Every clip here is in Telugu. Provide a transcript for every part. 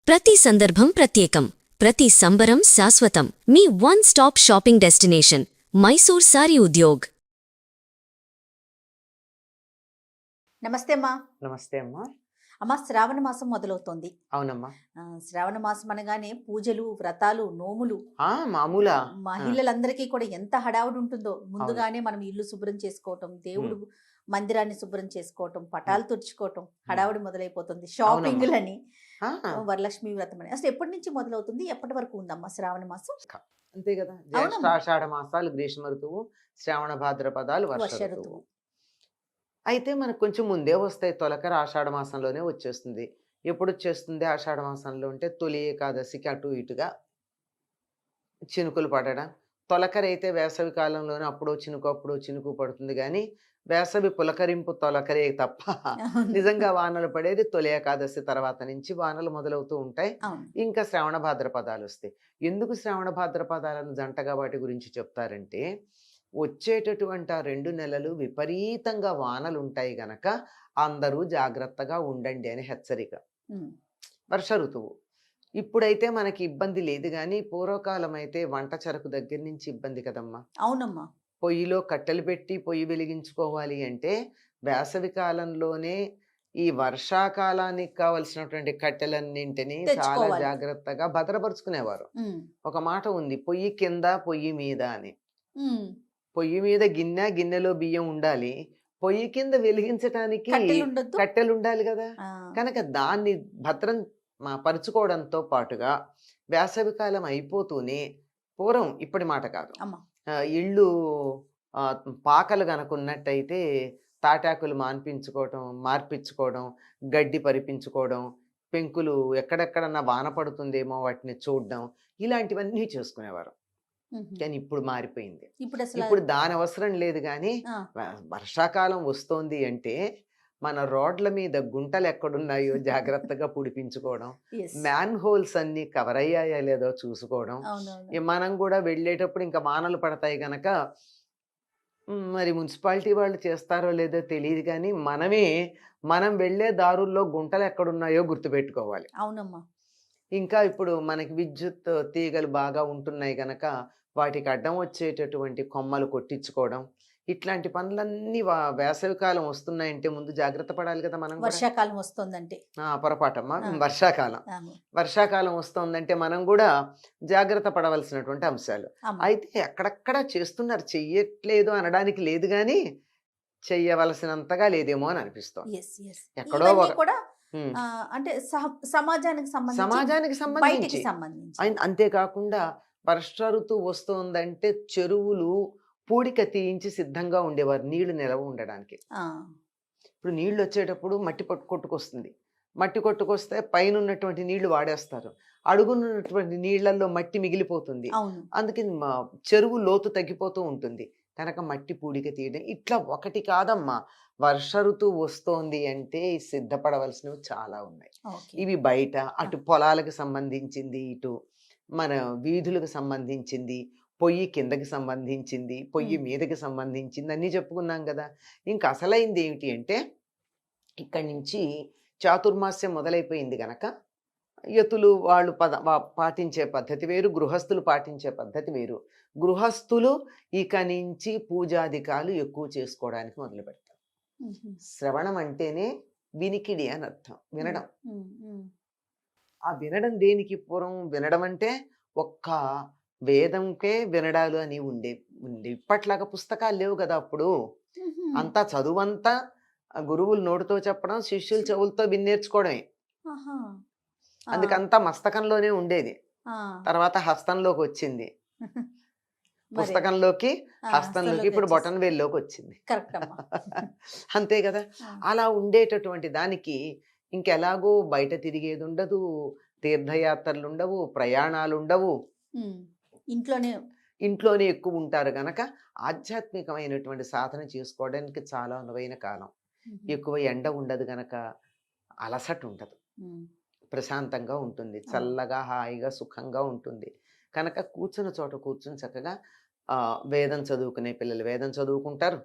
ప్రతి సందర్భం ప్రత్యేకం, ప్రతి సంబరం శాశ్వతం. మీ one stop shopping destination Mysore Saree Udyog. నమస్తే అమ్మా. నమస్తే అమ్మా. అమ్మ, శ్రావణ మాసం మొదలవుతోంది. అవునమ్మా. శ్రావణ మాసం అనగానే పూజలు, వ్రతాలు, నోములు. మామూలా మహిళలందరికీ కూడా ఎంత హడావుడి ఉంటుందో. ముందుగానే మనం ఇల్లు శుభ్రం చేసుకోవటం, దేవుడు మందిరాన్ని శుభ్రం చేసుకోవటం, పటాలు తుడుచుకోవటం, హడావుడి మొదలైపోతుంది. షాపింగ్లని, వరలక్ష్మి వ్రతం అని. అసలు ఎప్పటి నుంచి మొదలవుతుంది, ఎప్పటి వరకు ఉందమ్మా శ్రావణ మాసం? అంతే కదా. జ్యేష్ఠ ఆషాఢ మాసాలు గ్రీష్మ ఋతువు, శ్రావణ భాద్రపదాలు వర్ష ఋతువు. అయితే మనకు కొంచెం ముందే వస్తాయి. తొలకర ఆషాఢ మాసంలోనే వచ్చేస్తుంది. ఎప్పుడు వచ్చేస్తుంది ఆషాఢ మాసంలో అంటే తొలి ఏకాదశికి అటు ఇటుగా చినుకులు పడడం. తొలకర అయితే వేసవి కాలంలోనే అప్పుడో చినుకు పడుతుంది. కానీ వేసవి పులకరింపు తొలకరే తప్ప నిజంగా వానలు పడేది తొలి ఏకాదశి తర్వాత నుంచి వానలు మొదలవుతూ ఉంటాయి. ఇంకా శ్రావణ భాద్రపదాలు వస్తాయి. ఎందుకు శ్రావణ భాద్రపదాలను జంటగా వాటి గురించి చెప్తారంటే, వచ్చేటటువంటి ఆ 2 నెలలు విపరీతంగా వానలు ఉంటాయి గనక అందరూ జాగ్రత్తగా ఉండండి అని హెచ్చరిక. వర్ష ఋతువు. ఇప్పుడైతే మనకి ఇబ్బంది లేదు, కానీ పూర్వకాలం అయితే వంట చెరకు దగ్గర నుంచి ఇబ్బంది కదమ్మా. అవునమ్మా. పొయ్యిలో కట్టెలు పెట్టి పొయ్యి వెలిగించుకోవాలి అంటే వేసవి కాలంలోనే ఈ వర్షాకాలానికి కావలసినటువంటి కట్టెలన్నింటినీ చాలా జాగ్రత్తగా భద్రపరుచుకునేవారు. ఒక మాట ఉంది, పొయ్యి కింద పొయ్యి మీద అని. పొయ్యి మీద గిన్నెలో బియ్యం ఉండాలి, పొయ్యి కింద వెలిగించటానికి కట్టెలు ఉండాలి కదా. కనుక దాన్ని భద్రం పరుచుకోవడంతో పాటుగా వేసవి కాలం అయిపోతూనే, పూర్వం ఇప్పటి మాట కాదు, ఇళ్ళు పాకలు కనుకున్నట్టయితే తాటాకులు మార్పించుకోవడం, గడ్డి పరిపించుకోవడం, పెంకులు ఎక్కడెక్కడన్నా వాన పడుతుందేమో వాటిని చూడడం, ఇలాంటివన్నీ చేసుకునేవారు. కానీ ఇప్పుడు మారిపోయింది. ఇప్పుడు దాని అవసరం లేదు. కానీ వర్షాకాలం వస్తోంది అంటే మన రోడ్ల మీద గుంటలు ఎక్కడున్నాయో జాగ్రత్తగా పుడిపించుకోవడం, మ్యాన్ హోల్స్ అన్ని కవర్ అయ్యాయా లేదో చూసుకోవడం. మనం కూడా వెళ్ళేటప్పుడు ఇంకా వానలు పడతాయి గనక, మరి మున్సిపాలిటీ వాళ్ళు చేస్తారో లేదో తెలియదు, కానీ మనం వెళ్ళే దారుల్లో గుంటలు ఎక్కడున్నాయో గుర్తుపెట్టుకోవాలి. అవునమ్మా. ఇంకా ఇప్పుడు మనకి విద్యుత్ తీగలు బాగా ఉంటున్నాయి గనక వాటికి అడ్డం వచ్చేటటువంటి కొమ్మలు కొట్టించుకోవడం, ఇట్లాంటి పనులన్నీ వేసవికాలం వస్తున్నాయంటే ముందు జాగ్రత్త పడాలి కదా మనం. వర్షాకాలం వస్తుందంటే పొరపాటమ్మా. వర్షాకాలం వస్తుందంటే మనం కూడా జాగ్రత్త పడవలసినటువంటి అంశాలు. అయితే ఎక్కడెక్కడ చేస్తున్నారు, చెయ్యట్లేదు అనడానికి లేదు, కానీ చెయ్యవలసినంతగా లేదేమో అని అనిపిస్తుంది. ఎక్కడో అంటే సమాజానికి సంబంధించి అంతేకాకుండా వర్ష ఋతువు వస్తుందంటే చెరువులు పూడిక తీయించి సిద్ధంగా ఉండేవారు నీళ్లు నిలవ ఉండడానికి. ఇప్పుడు నీళ్లు వచ్చేటప్పుడు మట్టి కొట్టుకొస్తుంది. మట్టి కొట్టుకొస్తే పైన ఉన్నటువంటి నీళ్లు వాడేస్తారు, అడుగునున్నటువంటి నీళ్లలో మట్టి మిగిలిపోతుంది. అందుకని చెరువు లోతు తగ్గిపోతూ ఉంటుంది. కనుక మట్టి పూడిక తీయడం ఇట్లా ఒకటి కాదమ్మా. వర్ష ఋతువు వస్తోంది అంటే సిద్ధపడవలసినవి చాలా ఉన్నాయి. ఇవి బయట అటు పొలాలకు సంబంధించింది, ఇటు మన వీధులకు సంబంధించింది, పొయ్యి కిందకి సంబంధించింది, పొయ్యి మీదకి సంబంధించింది, అన్నీ చెప్పుకున్నాం కదా. ఇంకా అసలైంది ఏమిటి అంటే, ఇక్కడి నుంచి చాతుర్మాస్యం మొదలైపోయింది గనక యతులు వాళ్ళు పాటించే పద్ధతి వేరు, గృహస్థులు పాటించే పద్ధతి వేరు. గృహస్థులు ఇక నుంచి పూజాధికాలు ఎక్కువ చేసుకోవడానికి మొదలు పెడతారు. శ్రవణం అంటేనే వినికిడి అని అర్థం, వినడం. ఆ వినడం దేనికి? పూర్వం వినడం అంటే ఒక్క వేదంకే వినడాలు అని ఉండే. ఇప్పట్లాగా పుస్తకాలు లేవు కదా అప్పుడు. అంతా చదువంతా గురువులు నోటితో చెప్పడం, శిష్యులు చెవులతో విన్నేర్చుకోవడమే. అందుకంతా మస్తకంలోనే ఉండేది. తర్వాత హస్తంలోకి వచ్చింది, పుస్తకంలోకి, హస్తంలోకి, ఇప్పుడు బొటన్ వేల్లోకి వచ్చింది. అంతే కదా. అలా ఉండేటటువంటి దానికి ఇంకెలాగో బయట తిరిగేది ఉండదు, తీర్థయాత్రలు ఉండవు, ప్రయాణాలు ఉండవు, ఇంట్లోనే ఎక్కువ ఉంటారు గనక ఆధ్యాత్మికమైనటువంటి సాధన చేసుకోవడానికి చాలా అనువైన కాలం. ఎక్కువ ఎండ ఉండదు గనక అలసట ఉండదు, ప్రశాంతంగా ఉంటుంది, చల్లగా హాయిగా సుఖంగా ఉంటుంది. కనుక కూర్చున్న చోట కూర్చుని చక్కగా వేదం చదువుకునే పిల్లలు వేదం చదువుకుంటారు,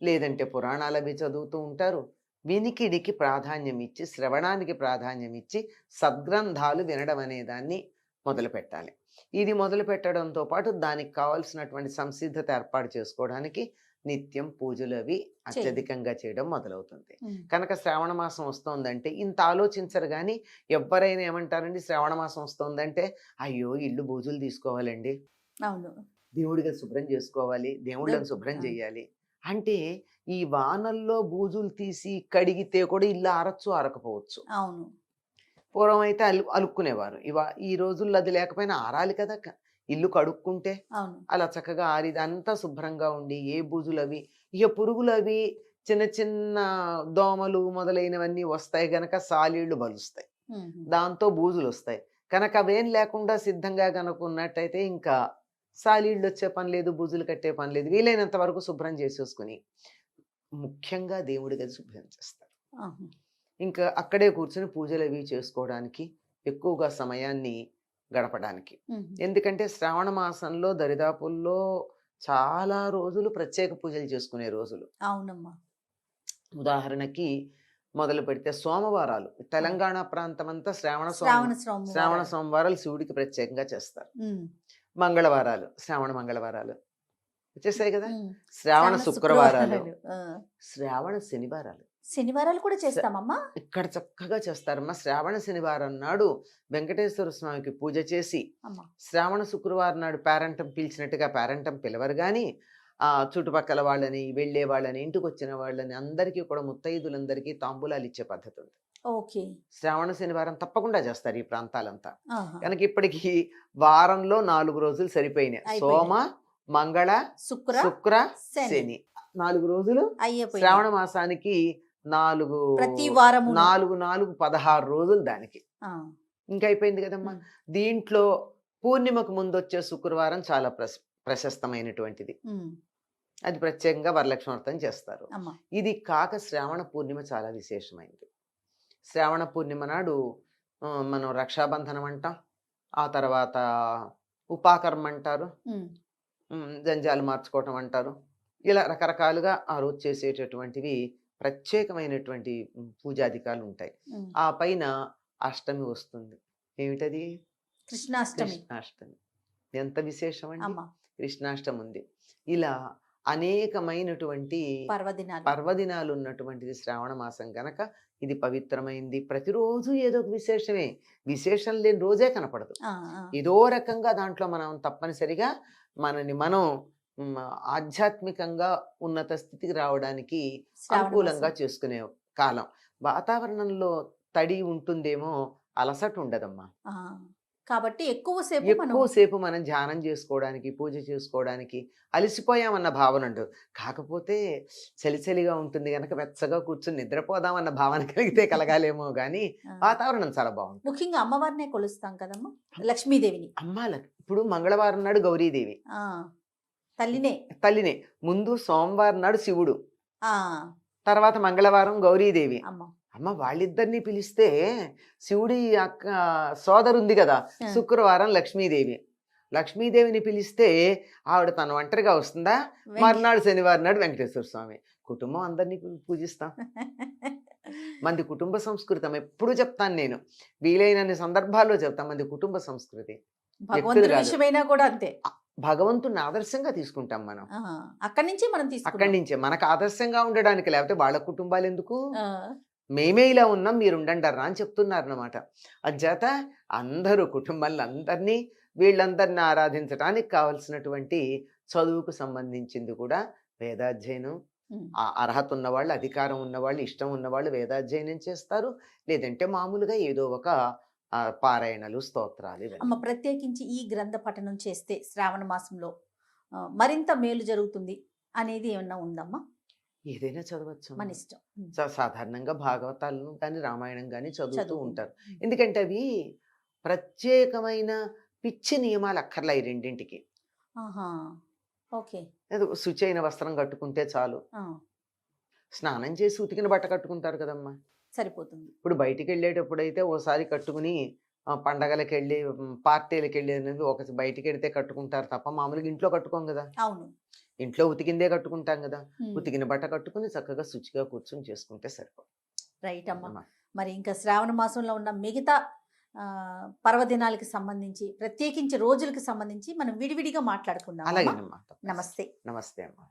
లేదంటే పురాణాలు అవి చదువుతూ ఉంటారు, వినికిడికి ప్రాధాన్యం ఇచ్చి, శ్రవణానికి ప్రాధాన్యం ఇచ్చి సద్గ్రంథాలు వినడం అనే దాన్ని మొదలు పెట్టాలి. ఇది మొదలు పెట్టడంతో పాటు దానికి కావాల్సినటువంటి సంసిద్ధత ఏర్పాటు చేసుకోవడానికి నిత్యం పూజలు అవి అత్యధికంగా చేయడం మొదలవుతుంది. కనుక శ్రావణ మాసం వస్తోందంటే ఇంత ఆలోచించరు. కానీ ఎవరైనా ఏమంటారండి, శ్రావణ మాసం వస్తోందంటే అయ్యో ఇల్లు బూజులు తీసుకోవాలండి, అవును, దేవుడిగా శుభ్రం చేసుకోవాలి, దేవుళ్ళని శుభ్రం చేయాలి అంటే ఈ వానల్లో బూజులు తీసి కడిగితే కూడా ఇల్లు ఆరచ్చు ఆరకపోవచ్చు. అవును, పూర్వం అయితే అలుక్కునేవారు. ఈ రోజుల్లో అది లేకపోయినా ఆరాలి కదా, ఇల్లు కడుక్కుంటే అవును, అలా చక్కగా ఆరిది అంతా శుభ్రంగా ఉండి ఏ బూజులు అవి ఇక పురుగులు అవి చిన్న చిన్న దోమలు మొదలైనవన్నీ వస్తాయి గనక సాలీళ్లు బలుస్తాయి, దాంతో బూజులు వస్తాయి. కనుక అవేం లేకుండా సిద్ధంగా కనుక ఉన్నట్టయితే ఇంకా సాలీళ్ళు వచ్చే పని లేదు, బూజులు కట్టే పని లేదు. వీలైనంత వరకు శుభ్రం చేసేసుకుని ముఖ్యంగా దేవుడి గది శుభ్రం చేస్తారు. ఇంకా అక్కడే కూర్చొని పూజలు అవి చేసుకోవడానికి ఎక్కువగా సమయాన్ని గడపడానికి. ఎందుకంటే శ్రావణ మాసంలో దరిదాపుల్లో చాలా రోజులు ప్రత్యేక పూజలు చేసుకునే రోజులు. అవునమ్మా. ఉదాహరణకి మొదలు పెడితే సోమవారాలు, తెలంగాణ ప్రాంతం అంతా శ్రావణ సోమవారాలు శివుడికి ప్రత్యేకంగా చేస్తారు. మంగళవారాలు శ్రావణ మంగళవారాలు వచ్చేసాయి కదా, శ్రావణ శుక్రవారాలు, శ్రావణ శనివారాలు కూడా చేస్తామమ్మా. ఇక్కడ చక్కగా చేస్తారమ్మా. శ్రావణ శనివారం నాడు వెంకటేశ్వర స్వామికి పూజ చేసి, శ్రావణ శుక్రవారం నాడు పేరంటం పిలిచినట్టుగా పేరంటం పిలవరు కానీ చుట్టుపక్కల వాళ్ళని, వెళ్ళే వాళ్ళని, ఇంటికి వచ్చిన వాళ్ళని అందరికీ కూడా ముత్తైదులందరికీ తాంబూలాలు ఇచ్చే పద్ధతి ఉంది. ఓకే. శ్రావణ శనివారం తప్పకుండా చేస్తారు ఈ ప్రాంతాలంతా. కనుక ఇప్పటికి వారంలో 4 రోజులు సరిపోయినాయి. సోమ, మంగళ, శుక్ర, శని 4 రోజులు. శ్రావణ మాసానికి 16 రోజులు దానికి ఇంకా అయిపోయింది కదమ్మా. దీంట్లో పూర్ణిమకు ముందు వచ్చే శుక్రవారం చాలా ప్రశస్తమైనటువంటిది. అది ప్రత్యేకంగా వరలక్ష్మి వ్రతం చేస్తారు. ఇది కాక శ్రావణ పూర్ణిమ చాలా విశేషమైనది. శ్రావణ పూర్ణిమ నాడు మనం రక్షాబంధనం అంటాం, ఆ తర్వాత ఉపాకర్మ అంటారు, జంజాలు మార్చుకోవటం అంటారు. ఇలా రకరకాలుగా ఆ రోజు చేసేటటువంటివి ప్రత్యేకమైనటువంటి పూజాధికాలు ఉంటాయి. ఆ పైన అష్టమి వస్తుంది. ఏమిటది? కృష్ణాష్టమి. ఎంత విశేషం అండి, కృష్ణాష్టమి ఉంది. ఇలా అనేకమైనటువంటి పర్వదినాలు ఉన్నటువంటిది శ్రావణ మాసం కనుక ఇది పవిత్రమైంది. ప్రతిరోజు ఏదో ఒక విశేషమే, విశేషం లేని రోజే కనపడదు. ఏదో రకంగా దాంట్లో మనం తప్పనిసరిగా మనని మనం ఆధ్యాత్మికంగా ఉన్నత స్థితికి రావడానికి అనుకూలంగా చేసుకునే కాలం. వాతావరణంలో తడి ఉంటుందేమో, అలసట ఉండదమ్మా. కాబట్టి ఎక్కువసేపు మనం ధ్యానం చేసుకోవడానికి, పూజ చేసుకోవడానికి అలసిపోయామన్న భావన ఉండదు. కాకపోతే చలిగా ఉంటుంది కనుక వెచ్చగా కూర్చొని నిద్రపోదామన్న భావన కలిగితే కలగాలేమో గానీ వాతావరణం చాలా బాగుంటుంది. ముఖ్యంగా అమ్మవారినే కొలుస్తాం కదమ్మా, లక్ష్మీదేవిని. ఇప్పుడు మంగళవారం నాడు గౌరీదేవి తల్లినే. ముందు సోమవారం నాడు శివుడు, తర్వాత మంగళవారం గౌరీదేవి. అమ్మ వాళ్ళిద్దరిని పిలిస్తే శివుడి అక్క సోదరుంది కదా శుక్రవారం లక్ష్మీదేవిని పిలిస్తే ఆవిడ తన ఒంటరిగా వస్తుందా? మర్నాడు శనివారం నాడు వెంకటేశ్వర స్వామి. కుటుంబం అందరినీ పూజిస్తాం. మంది కుటుంబ సంస్కృతం ఎప్పుడు చెప్తాను నేను, వీలైనన్ని సందర్భాల్లో చెప్తాం. మంది కుటుంబ సంస్కృతి కూడా అంతే. భగవంతుని ఆదర్శంగా తీసుకుంటాం మనం. అక్కడి నుంచే మనకు ఆదర్శంగా ఉండడానికి, లేకపోతే వాళ్ళ కుటుంబాలు ఎందుకు? మేమే ఇలా ఉన్నాం, మీరు ఉండండరా అని చెప్తున్నారు అన్నమాట. అజ్జాత అందరూ కుటుంబాలను అందరినీ వీళ్ళందరినీ ఆరాధించడానికి కావలసినటువంటి చదువుకు సంబంధించింది కూడా వేదాధ్యయనం. అర్హత ఉన్నవాళ్ళు, అధికారం ఉన్నవాళ్ళు, ఇష్టం ఉన్నవాళ్ళు వేదాధ్యయనం చేస్తారు. లేదంటే మామూలుగా ఏదో ఒక పారాయణలు, స్తోత్రాలు. అమ్మ, ప్రత్యేకించి ఈ గ్రంథ పఠనం చేస్తే శ్రావణ మాసంలో మరింత మేలు జరుగుతుంది అనేది ఏమన్నా ఉందమ్మా? ఏదైనా చదవచ్చు, మన ఇష్టం. సాధారణంగా భాగవతాలను కానీ రామాయణం కానీ చదువుతూ ఉంటారు. ఎందుకంటే అవి ప్రత్యేకమైన పిచ్చి నియమాలు అక్కర్లే ఈ రెండింటికి. శుచి అయిన వస్త్రం కట్టుకుంటే చాలు. స్నానం చేసి ఉతికిన బట్ట కట్టుకుంటారు కదమ్మా, సరిపోతుంది. ఇప్పుడు బయటికి వెళ్ళేటప్పుడు అయితే ఓసారి కట్టుకుని పండగలకు వెళ్ళి, పార్టీలకు వెళ్ళి ఒక బయటికి వెళ్తే కట్టుకుంటారు తప్ప మామూలుగా ఇంట్లో కట్టుకోం కదా. అవును. ఇంట్లో ఉతికిందే కట్టుకుంటాం కదా, ఉమ్. ఉతికిన బట్ట కట్టుకుని చక్కగా శుచిగా కూర్చొని చేసుకుంటే సరిపోతుంది రైట్ అమ్మా. అమ్మా. మరి ఇంకా శ్రావణ మాసంలో ఉన్న మిగతా పర్వదినాలకి సంబంధించి, ప్రత్యేకించి రోజులకి సంబంధించి మనం విడివిడిగా మాట్లాడుకుందాం. అలాగేనమ్మా. నమస్తే. నమస్తే అమ్మా.